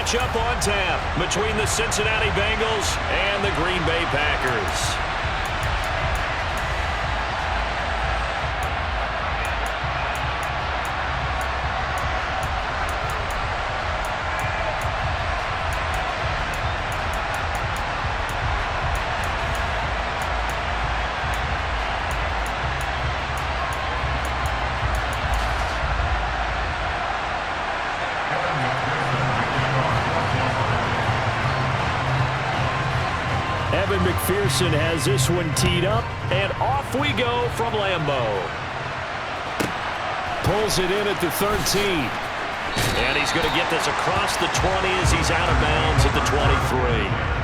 matchup on tap between the Cincinnati Bengals and the Green Bay Packers. McPherson has this one teed up, and off we go from Lambeau. Pulls it in at the 13. And he's going to get this across the 20 as he's out of bounds at the 23.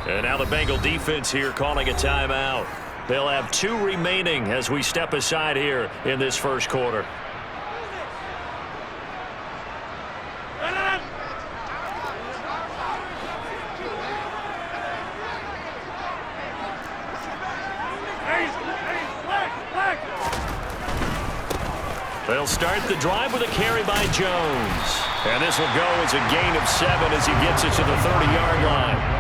And now the Bengal defense here calling a timeout. They'll have 2 remaining as we step aside here in this first quarter. They'll start the drive with a carry by Jones. And this will go as a gain of 7 as he gets it to the 30-yard line.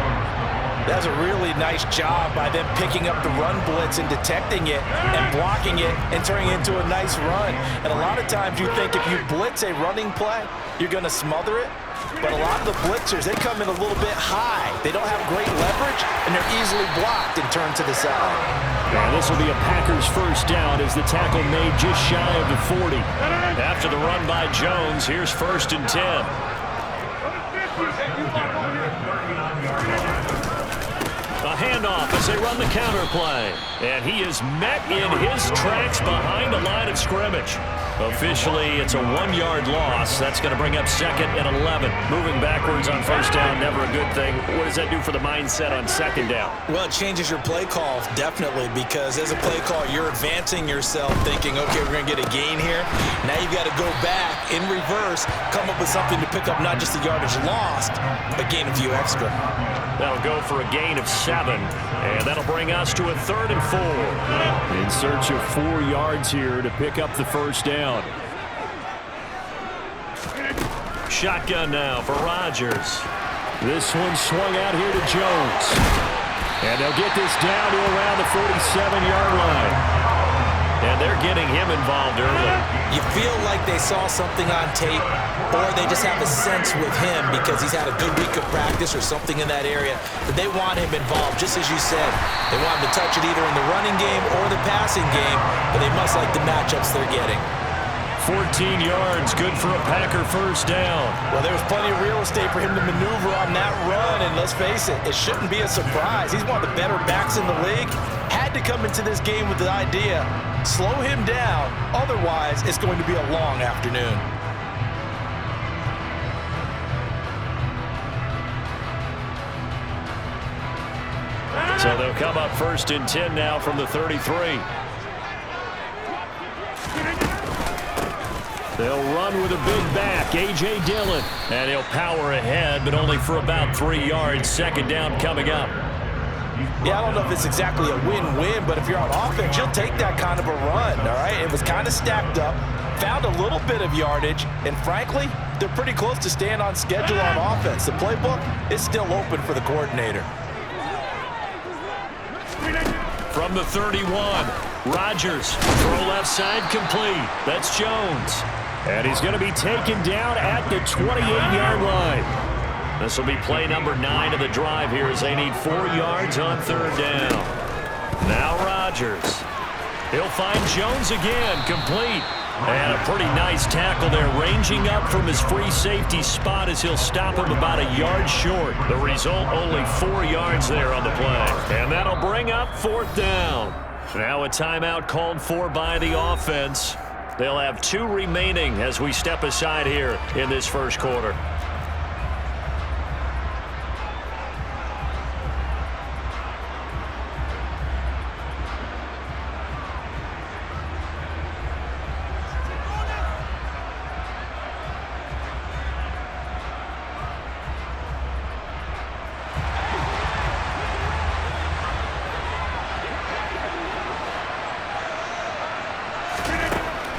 That's a really nice job by them picking up the run blitz and detecting it and blocking it and turning it into a nice run. And a lot of times you think if you blitz a running play, you're going to smother it. But a lot of the blitzers, they come in a little bit high. They don't have great leverage, and they're easily blocked and turned to the side. And this will be a Packers first down as the tackle made just shy of the 40. After the run by Jones, here's 1st and 10. A handoff as they run the counter play. And he is met in his tracks behind the line of scrimmage. Officially, it's a 1-yard loss. That's going to bring up 2nd and 11. Moving backwards on first down, never a good thing. What does that do for the mindset on 2nd down? Well, it changes your play call, definitely, because as a play call, you're advancing yourself thinking, okay, we're going to get a gain here. Now you've got to go back in reverse, come up with something to pick up not just the yardage lost, but gain a few extra. That'll go for a gain of 7, and that'll bring us to a 3rd and 4. In search of 4 yards here to pick up the first down. Shotgun now for Rodgers. This one swung out here to Jones. And they'll get this down to around the 47-yard line. And they're getting him involved early. You feel like they saw something on tape, or they just have a sense with him because he's had a good week of practice or something in that area that they want him involved, just as you said. They want him to touch it either in the running game or the passing game, but they must like the matchups they're getting. 14 yards, good for a Packer first down. Well, there was plenty of real estate for him to maneuver on that run, and let's face it, it shouldn't be a surprise. He's one of the better backs in the league. Had to come into this game with the idea, slow him down, otherwise it's going to be a long afternoon. So they'll come up 1st and 10 now from the 33. They'll run with a big back, A.J. Dillon. And he'll power ahead, but only for about 3 yards. 2nd down coming up. Yeah, I don't know if it's exactly a win-win, but if you're on offense, you'll take that kind of a run, all right? It was kind of stacked up, found a little bit of yardage, and frankly, they're pretty close to staying on schedule on offense. The playbook is still open for the coordinator. From the 31, Rodgers, throw left side complete. That's Jones. And he's going to be taken down at the 28-yard line. This will be play number 9 of the drive here as they need 4 yards on 3rd down. Now Rodgers. He'll find Jones again, complete. And a pretty nice tackle there, ranging up from his free safety spot as he'll stop him about a yard short. The result, only 4 yards there on the play. And that'll bring up 4th down. Now a timeout called for by the offense. They'll have 2 remaining as we step aside here in this first quarter.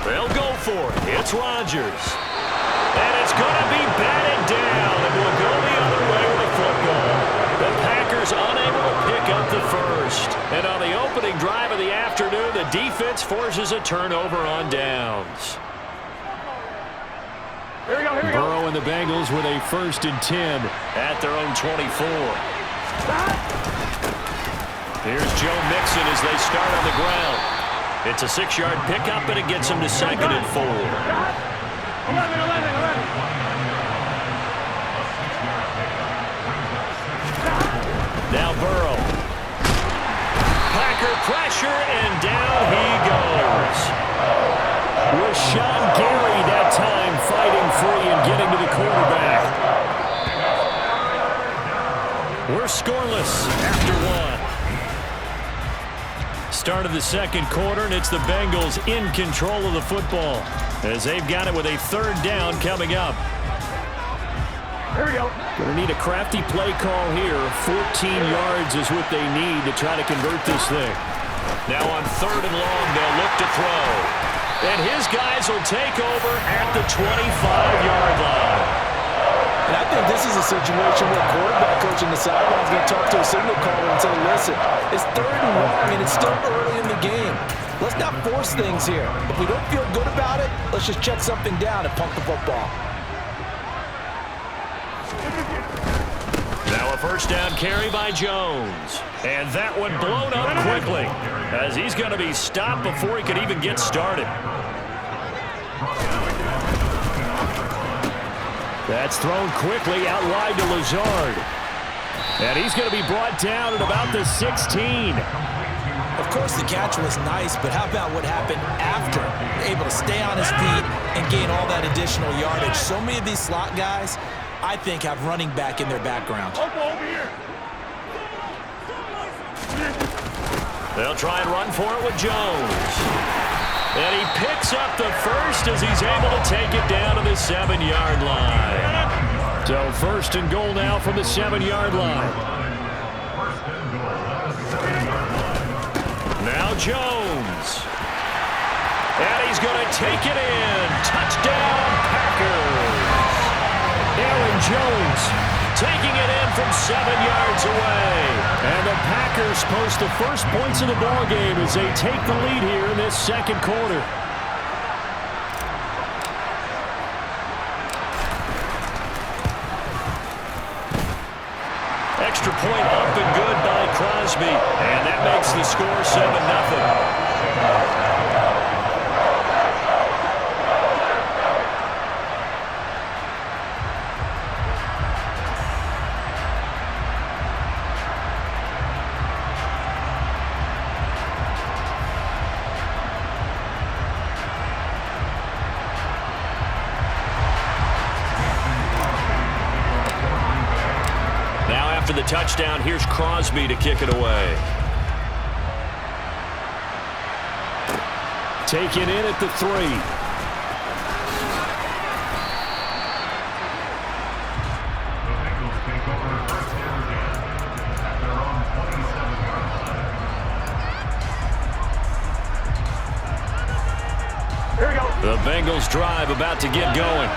They'll go for it. It's Rodgers. And it's going to be batted down, and we'll go the other way with the football. The Packers unable to pick up the first. And on the opening drive of the afternoon, the defense forces a turnover on downs. Burrow and the Bengals with a 1st and 10 at their own 24. Here's Joe Mixon as they start on the ground. It's a 6-yard pickup, and it gets him to 2nd and 4. Now Burrow. Packer pressure, and down he goes. Rashawn Gary that time fighting free and getting to the quarterback. We're scoreless after 1. Start of the second quarter, and it's the Bengals in control of the football as they've got it with a 3rd down coming up. Here we go. Going to need a crafty play call here. 14 yards is what they need to try to convert this thing. Now on 3rd and long, they'll look to throw. And his guys will take over at the 25-yard line. And I think this is a situation where quarterback coach in the sideline is going to talk to a signal caller and say, listen, it's 3rd and long, and it's still early in the game. Let's not force things here. If we don't feel good about it, let's just check something down and pump the football. Now a 1st down carry by Jones. And that one blown up quickly as he's going to be stopped before he could even get started. That's thrown quickly out wide to Lazard. And he's going to be brought down at about the 16. Of course, the catch was nice, but how about what happened after? Able to stay on his feet and gain all that additional yardage. So many of these slot guys, I think, have running back in their background. They'll try and run for it with Jones. And he picks up the first as he's able to take it down to the 7-yard line. So 1st and goal now from the 7-yard line. Now Jones. And he's going to take it in. Touchdown, Packers. Aaron Jones taking it in from 7 yards away. And the Packers post the first points of the ballgame as they take the lead here in this second quarter. Extra point up and good by Crosby. And that makes the score 7-0. The touchdown, here's Crosby to kick it away. Taken in at the 3. Here we go. The Bengals drive about to get going.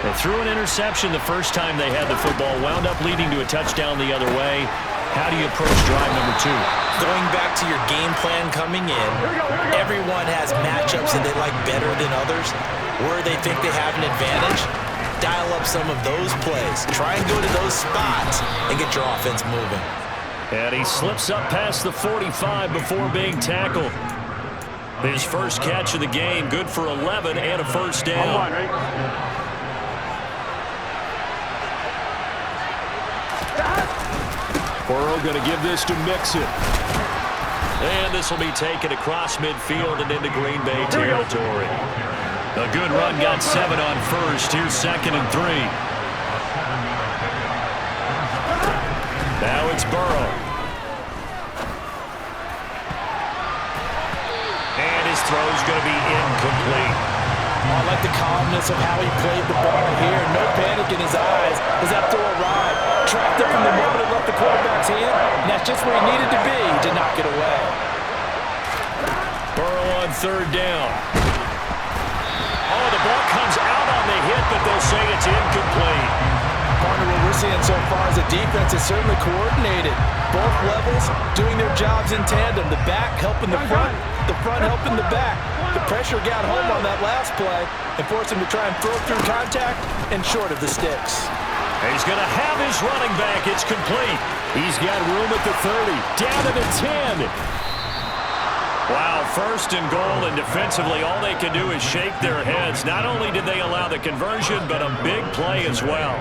They threw an interception the first time they had the football, wound up leading to a touchdown the other way. How do you approach drive number 2? Going back to your game plan coming in, everyone has matchups that they like better than others. Where they think they have an advantage, dial up some of those plays. Try and go to those spots and get your offense moving. And he slips up past the 45 before being tackled. His first catch of the game, good for 11 and a 1st down. Burrow going to give this to Mixon. And this will be taken across midfield and into Green Bay territory. A good run got 7 on first. Here's 2nd and 3. Now it's Burrow. And his throw's going to be incomplete. I like the calmness of how he played the ball here. No panic in his eyes as that throw arrived. Trapped it from the moment it left the quarterback's hand, and that's just where he needed to be to knock it away. Burrow on 3rd down. Oh, the ball comes out on the hit, but they'll say it's incomplete. Partner, what we're seeing so far is the defense is certainly coordinated. Both levels doing their jobs in tandem. The back helping the front helping the back. The pressure got home on that last play and forced him to try and throw through contact and short of the sticks. He's going to have his running back. It's complete. He's got room at the 30. Down to the 10. Wow, 1st and goal, and defensively all they can do is shake their heads. Not only did they allow the conversion, but a big play as well.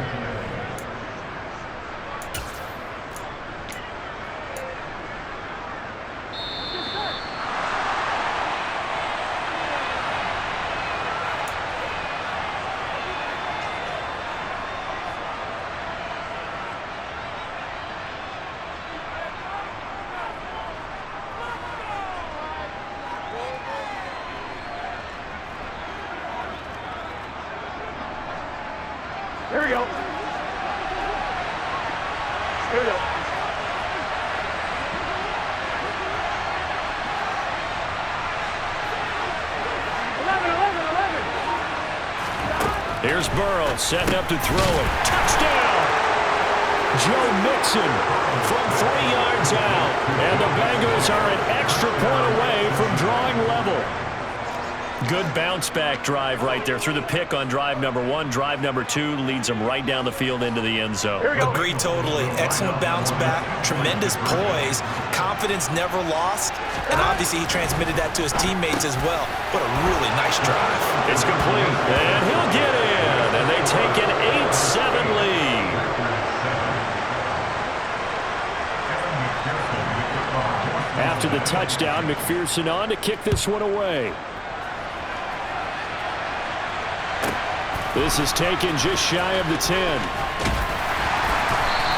Here we go. Here we go. Here's Burrow setting up to throw it. Touchdown! Joe Mixon from 3 yards out. And the Bengals are an extra point away from drawing level. Good bounce-back drive right there. Through the pick on drive number 1. Drive number 2 leads them right down the field into the end zone. Agreed totally. Excellent bounce back. Tremendous poise. Confidence never lost. And obviously he transmitted that to his teammates as well. What a really nice drive. It's complete. And he'll get in. And they take an 8-7 lead. After the touchdown, McPherson on to kick this one away. This is taken just shy of the 10.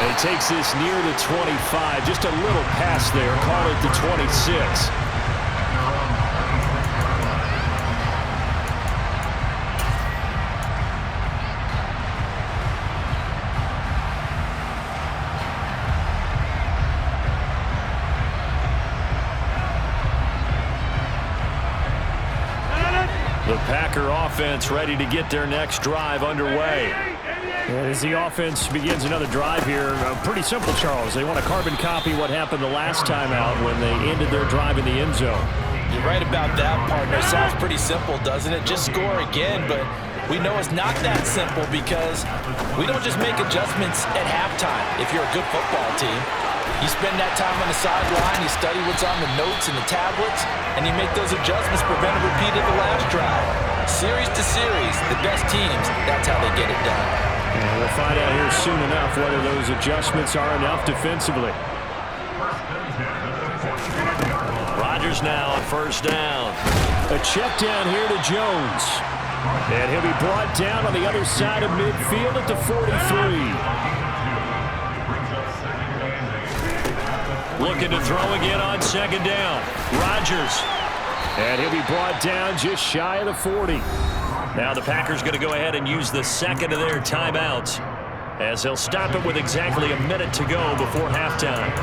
And he takes this near the 25. Just a little pass there. Call it the 26. The Packer offense ready to get their next drive underway. And as the offense begins another drive here, pretty simple, Charles. They want to carbon copy what happened the last time out when they ended their drive in the end zone. You're right about that, partner. Sounds pretty simple, doesn't it? Just score again, but we know it's not that simple because we don't just make adjustments at halftime if you're a good football team. You spend that time on the sideline, you study what's on the notes and the tablets, and you make those adjustments, prevent a repeat of the last drive. Series to series, the best teams, that's how they get it done. And we'll find out here soon enough whether those adjustments are enough defensively. Rodgers now on 1st down. A check down here to Jones. And he'll be brought down on the other side of midfield at the 43. Looking to throw again on 2nd down. Rodgers. And he'll be brought down just shy of the 40. Now the Packers going to go ahead and use the 2nd of their timeouts as they'll stop it with exactly a minute to go before halftime.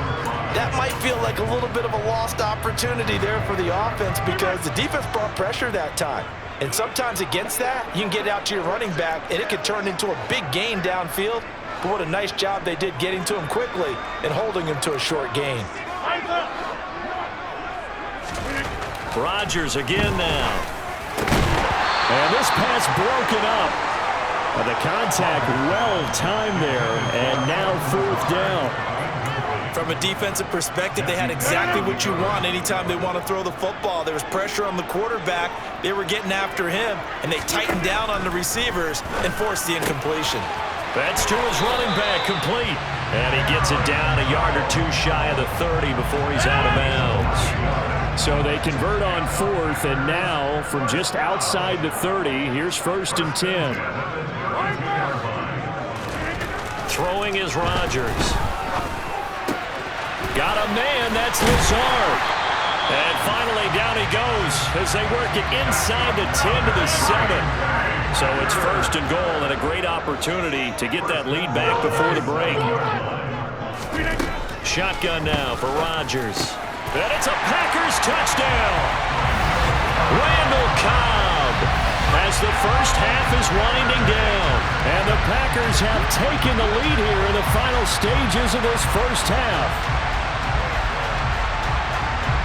That might feel like a little bit of a lost opportunity there for the offense because the defense brought pressure that time. And sometimes against that, you can get out to your running back, and it could turn into a big gain downfield. But what a nice job they did getting to him quickly and holding him to a short gain. Rodgers again now. And this pass broken up. The contact well-timed there, and now 4th down. From a defensive perspective, they had exactly what you want anytime they want to throw the football. There was pressure on the quarterback. They were getting after him, and they tightened down on the receivers and forced the incompletion. That's to his running back, complete. And he gets it down a yard or two shy of the 30 before he's out of bounds. So they convert on fourth, and now from just outside the 30, here's 1st and 10. Throwing is Rodgers. Got a man, that's Lazard. And finally down he goes as they work it inside the 10 to the 7. So it's 1st and goal, and a great opportunity to get that lead back before the break. Shotgun now for Rodgers. And it's a Packers touchdown. Randall Cobb as the first half is winding down. And the Packers have taken the lead here in the final stages of this first half.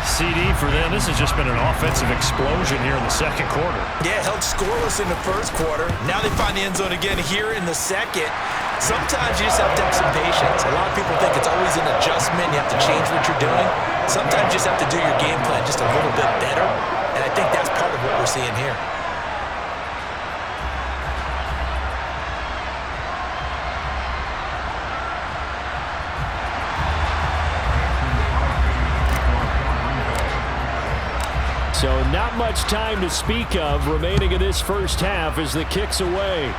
CD for them. This has just been an offensive explosion here in the second quarter. Yeah, held scoreless in the first quarter. Now they find the end zone again here in the second. Sometimes you just have to have some patience. A lot of people think it's always an adjustment. You have to change what you're doing. Sometimes you just have to do your game plan just a little bit better. And I think that's part of what we're seeing here. So not much time to speak of remaining in this first half as the kick's away.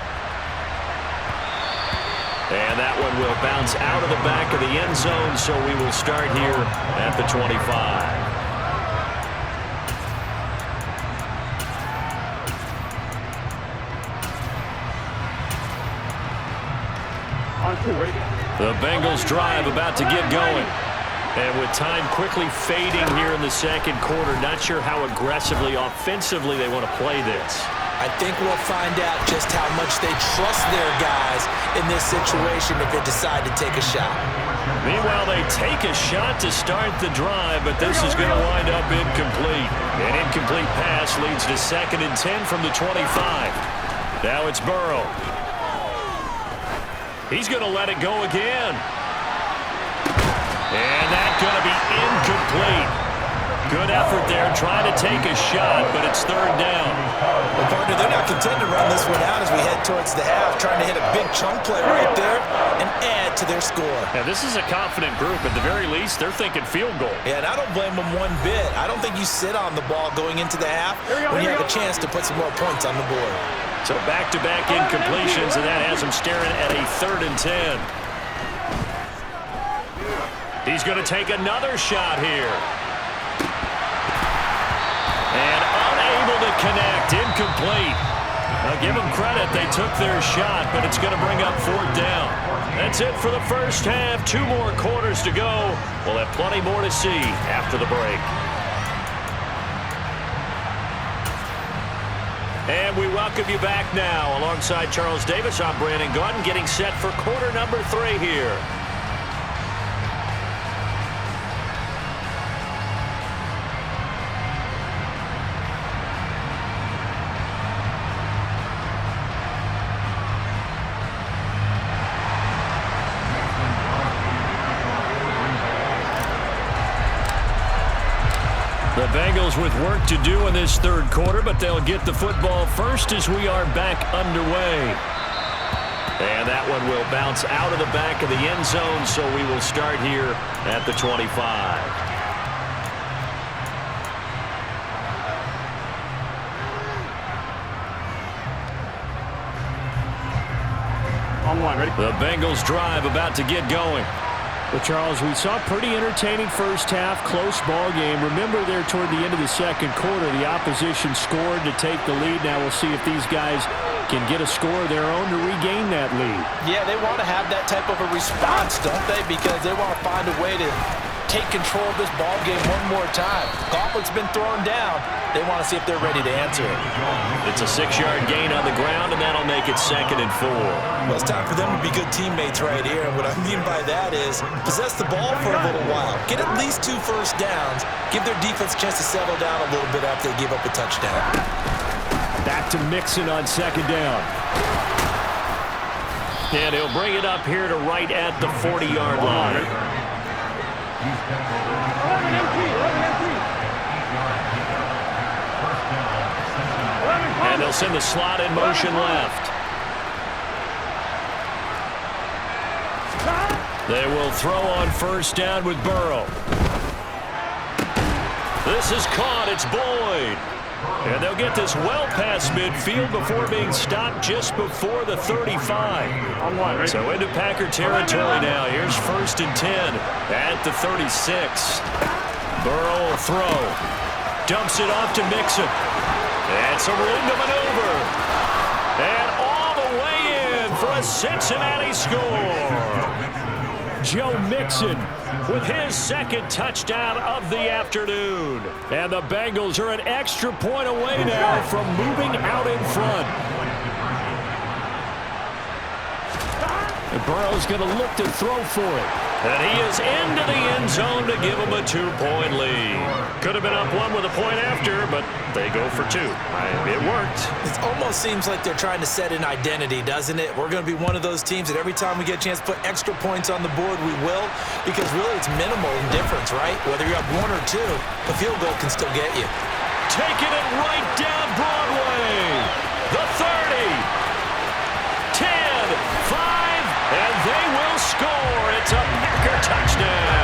And that one will bounce out of the back of the end zone, so we will start here at the 25. The Bengals drive about to get going. And with time quickly fading here in the second quarter, not sure how aggressively, offensively they want to play this. I think we'll find out just how much they trust their guys in this situation if they decide to take a shot. Meanwhile, they take a shot to start the drive, but this is going to wind up incomplete. An incomplete pass leads to 2nd and 10 from the 25. Now it's Burrow. He's going to let it go again. And that's going to be incomplete. Good effort there, trying to take a shot, but it's 3rd down. Well, partner, they're not content to run this one out as we head towards the half, trying to hit a big chunk play right there and add to their score. Yeah, this is a confident group. At the very least, they're thinking field goal. Yeah, and I don't blame them one bit. I don't think you sit on the ball going into the half when you have a chance to put some more points on the board. So back-to-back incompletions, and that has them staring at a 3rd and 10. He's going to take another shot here. And unable to connect, incomplete. Now give them credit, they took their shot, but it's going to bring up 4th down. That's it for the first half. 2 more quarters to go. We'll have plenty more to see after the break. And we welcome you back now. Alongside Charles Davis, I'm Brandon Gordon, getting set for quarter number 3 here. The Bengals with work to do in this 3rd quarter, but they'll get the football first as we are back underway. And that one will bounce out of the back of the end zone, so we will start here at the 25. On one, ready? The Bengals drive about to get going. Well, Charles, we saw a pretty entertaining first half, close ball game. Remember there toward the end of the second quarter, the opposition scored to take the lead. Now we'll see if these guys can get a score of their own to regain that lead. Yeah, they want to have that type of a response, don't they? Because they want to find a way to take control of this ball game one more time. Gauntlet's been thrown down. They want to see if they're ready to answer it. It's a 6-yard gain on the ground, and that'll make it 2nd and 4. Well, it's time for them to be good teammates right here. And what I mean by that is possess the ball for a little while. Get at least 2 first downs. Give their defense a chance to settle down a little bit after they give up a touchdown. Back to Mixon on 2nd down. And he'll bring it up here to right at the 40-yard line. And they'll send the slot in motion left. They will throw on first down with Burrow. This is caught. It's Boyd. And they'll get this well past midfield before being stopped just before the 35. So into Packer territory now. Here's 1st and 10 at the 36. Burrow will throw. Dumps it off to Mixon. And some room to maneuver. And all the way in for a Cincinnati score. Joe Mixon with his 2nd touchdown of the afternoon. And the Bengals are an extra point away now from moving out in front. And Burrow's going to look to throw for it. And he is into the end zone to give him a 2-point lead. Could have been up 1 with a point after, but they go for 2. It worked. It almost seems like they're trying to set an identity, doesn't it? We're going to be one of those teams that every time we get a chance to put extra points on the board, we will. Because really it's minimal in difference, right? Whether you're up 1 or 2, the field goal can still get you. Taking it right down Broadway. The 30. 10, 5. And they will score. It's a Packer touchdown.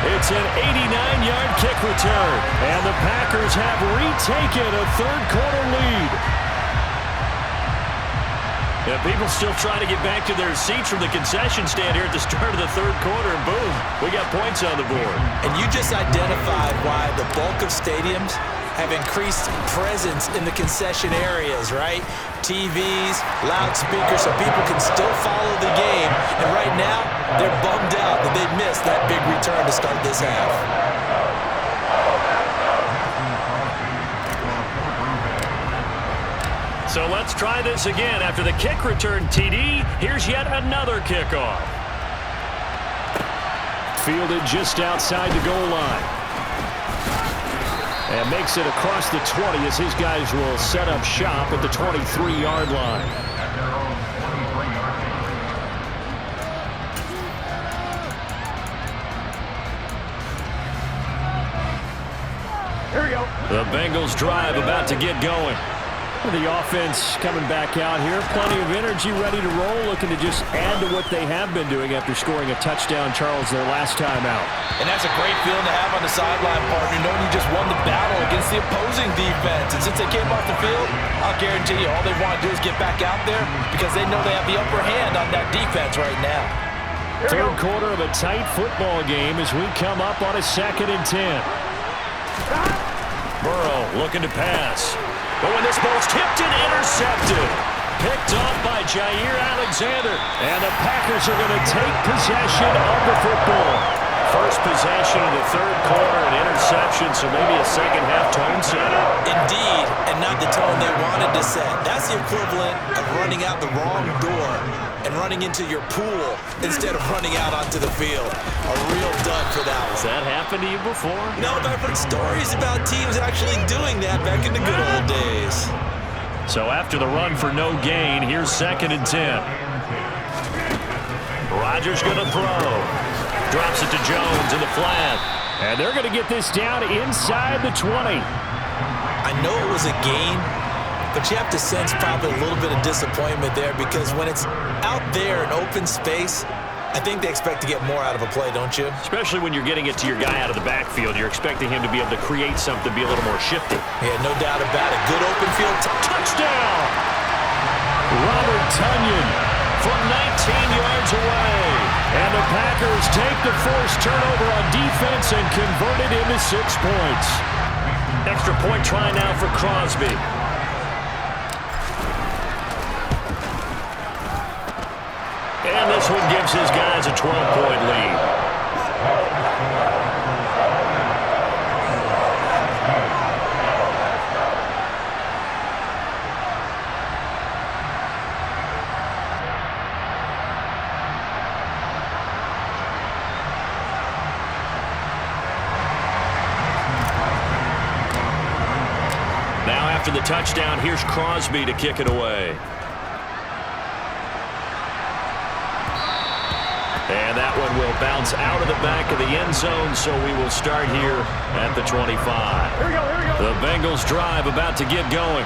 It's an 89-yard kick return. And the Packers have retaken a 3rd-quarter lead. Yeah, people still trying to get back to their seats from the concession stand here at the start of the 3rd quarter. And boom, we got points on the board. And you just identified why the bulk of stadiums have increased presence in the concession areas, right? TVs, loudspeakers, so people can still follow the game. And right now, they're bummed out that they missed that big return to start this half. So let's try this again. After the kick return TD, here's yet another kickoff. Fielded just outside the goal line. And makes it across the 20 as his guys will set up shop at the 23-yard line. Here we go. The Bengals drive about to get going. The offense coming back out here. Plenty of energy, ready to roll, looking to just add to what they have been doing after scoring a touchdown, Charles, their last time out. And that's a great feeling to have on the sideline, partner, knowing you just won the battle against the opposing defense. And since they came off the field, I'll guarantee you all they want to do is get back out there because they know they have the upper hand on that defense right now. 3rd quarter of a tight football game as we come up on a 2nd and 10. Burrow looking to pass. But when this ball's tipped and intercepted, picked off by Jair Alexander, and the Packers are going to take possession of the football. First possession of the 3rd quarter, an interception, so maybe a second-half tone setter. Indeed, and not the tone they wanted to set. That's the equivalent of running out the wrong door and running into your pool instead of running out onto the field. A real dud for that one. Has that happened to you before? No, but I've heard stories about teams actually doing that back in the good old days. So after the run for no gain, here's 2nd and 10. Rodgers going to throw. Drops it to Jones in the flat. And they're going to get this down inside the 20. I know it was a gain, but you have to sense probably a little bit of disappointment there because when it's out there in open space, I think they expect to get more out of a play, don't you? Especially when you're getting it to your guy out of the backfield. You're expecting him to be able to create something, be a little more shifty. Yeah, no doubt about it. Good open field. Touchdown! Robert Tonyan from 19 yards away. And the Packers take the forced turnover on defense and convert it into 6 points. Extra point try now for Crosby. And this one gives his guys a 12-point lead. Now after the touchdown, here's Crosby to kick it away. And that one will bounce out of the back of the end zone, so we will start here at the 25. Here we go, here we go. The Bengals drive about to get going.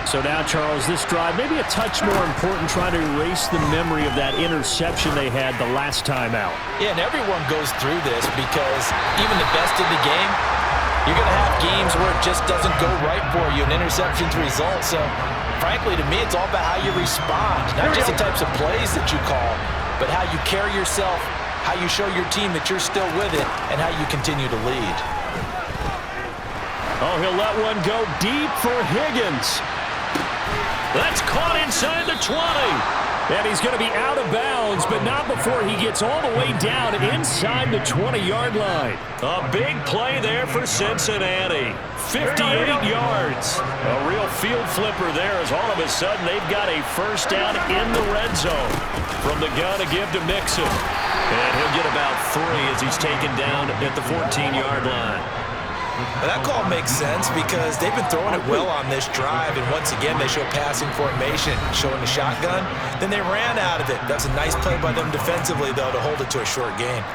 So now, Charles, this drive maybe a touch more important, trying to erase the memory of that interception they had the last time out. Yeah, and everyone goes through this because even the best in the game, you're going to have games where it just doesn't go right for you, and interceptions result. So, frankly, to me, it's all about how you respond, not just the types of plays that you call, but how you carry yourself, how you show your team that you're still with it, and how you continue to lead. Oh, he'll let one go deep for Higgins. That's caught inside the 20. And he's going to be out of bounds, but not before he gets all the way down inside the 20-yard line. A big play there for Cincinnati. 58 yards. A real field flipper there as all of a sudden they've got a first down in the red zone. From the gun to give to Mixon. And he'll get about 3 as he's taken down at the 14-yard line. Well, that call makes sense because they've been throwing it well on this drive, and once again they show passing formation, showing the shotgun. Then they ran out of it. That's a nice play by them defensively, though, to hold it to a short gain.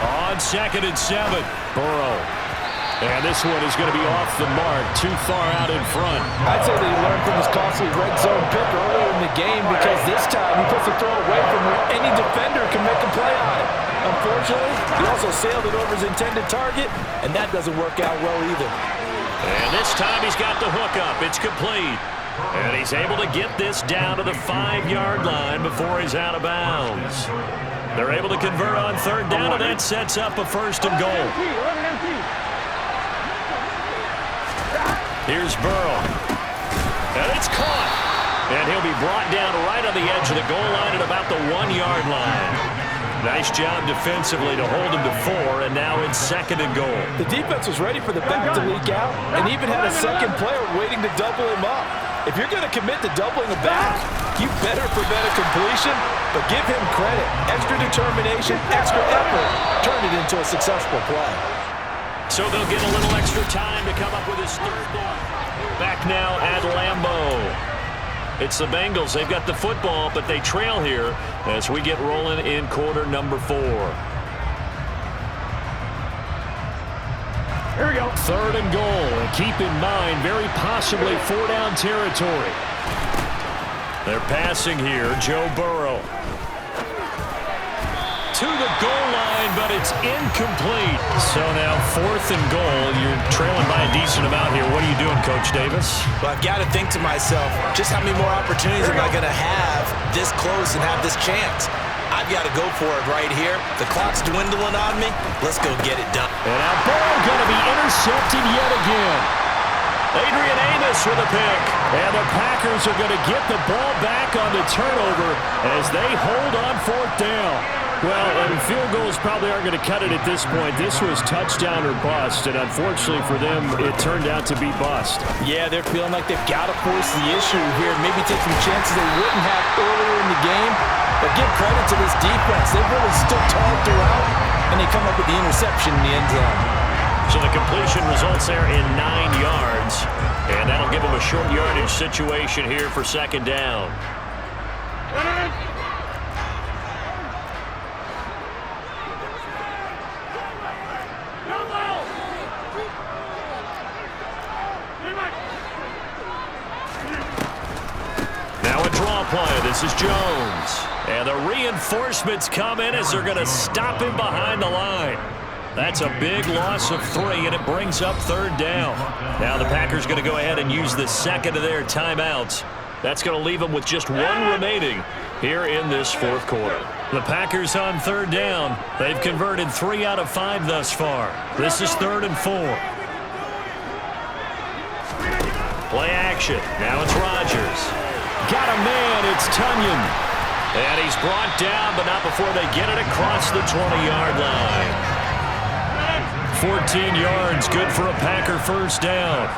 On 2nd and 7, Burrow. And this one is going to be off the mark, too far out in front. I'd say that he learned from his costly red zone pick earlier in the game because this time he puts the throw away from where any defender can make a play on it. Unfortunately, he also sailed it over his intended target, and that doesn't work out well either. And this time he's got the hook up. It's complete. And he's able to get this down to the 5-yard line before he's out of bounds. They're able to convert on 3rd down, and that sets up a 1st and goal. Here's Burrow. And it's caught. And he'll be brought down right on the edge of the goal line at about the 1-yard line. Nice job defensively to hold him to 4, and now it's 2nd and goal. The defense was ready for the back to leak out and even had a second player waiting to double him up. If you're going to commit to doubling a back, you better prevent a completion, but give him credit. Extra determination, extra effort, turn it into a successful play. So they'll get a little extra time to come up with his 3rd down. Back now at Lambeau. It's the Bengals. They've got the football, but they trail here as we get rolling in quarter number 4. Here we go. 3rd and goal. And keep in mind, very possibly 4-down territory. They're passing here. Joe Burrow. To the goal line, but it's incomplete. So now 4th and goal. You're trailing by a decent amount here. What are you doing, Coach Davis? Well, I've got to think to myself, just how many more opportunities am I going to have this close and have this chance? I've got to go for it right here. The clock's dwindling on me. Let's go get it done. And now Burrow going to be intercepted yet again. Adrian Amos with a pick. And the Packers are going to get the ball back on the turnover as they hold on 4th down. Well, and field goals probably aren't going to cut it at this point. This was touchdown or bust, and unfortunately for them, it turned out to be bust. Yeah, they're feeling like they've got to force the issue here, maybe take some chances they wouldn't have earlier in the game. But give credit to this defense. They've really stood tall throughout, and they come up with the interception in the end zone. So the completion results there in 9 yards, and that'll give them a short yardage situation here for 2nd down. Now a draw play. This is Jones. And the reinforcements come in as they're going to stop him behind the line. That's a big loss of 3, and it brings up 3rd down. Now the Packers going to go ahead and use the 2nd of their timeouts. That's going to leave them with just 1 remaining here in this 4th quarter. The Packers on 3rd down. They've converted 3 out of 5 thus far. This is 3rd and 4. Play action. Now it's Rodgers. Got a man. It's Tunyon. And he's brought down, but not before they get it across the 20-yard line. 14 yards, good for a Packer 1st down.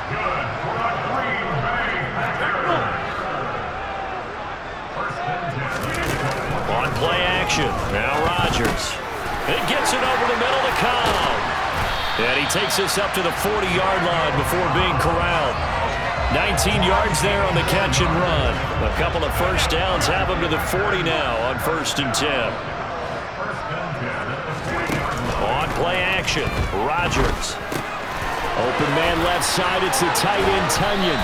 On play action, now Rodgers. It gets it over the middle to Cobb. And he takes us up to the 40-yard line before being corralled. 19 yards there on the catch and run. A couple of first downs have him to the 40 now on 1st and 10. On play action, Rodgers. Open man left side, it's the tight end Tunyon.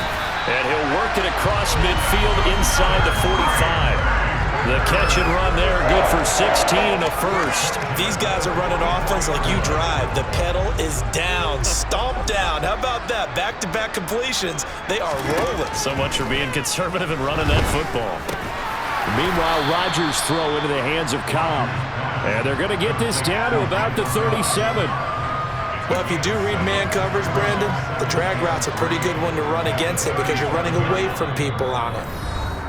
And he'll work it across midfield inside the 45. The catch and run there, good for 16 and a first. These guys are running offense like you drive. The pedal is down, stomp down. How about that? Back-to-back completions. They are rolling. So much for being conservative and running that football. Meanwhile, Rodgers throw into the hands of Cobb. And they're going to get this down to about the 37. Well, if you do read man coverage, Brandon, the drag route's a pretty good one to run against it because you're running away from people on it.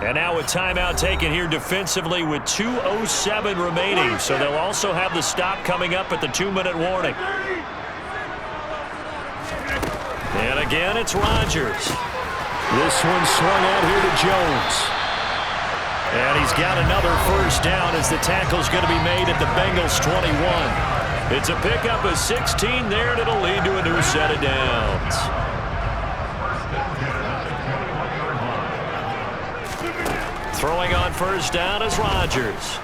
And now a timeout taken here defensively with 2:07 remaining. So they'll also have the stop coming up at the 2-minute warning. And again, it's Rodgers. This one swung out here to Jones. And he's got another first down as the tackle's going to be made at the Bengals 21. It's a pickup of 16 there, and it'll lead to a new set of downs. Throwing on first down is Rodgers.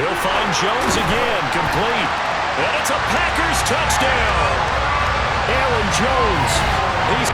He'll find Jones again, complete. And it's a Packers touchdown. Aaron Jones, he's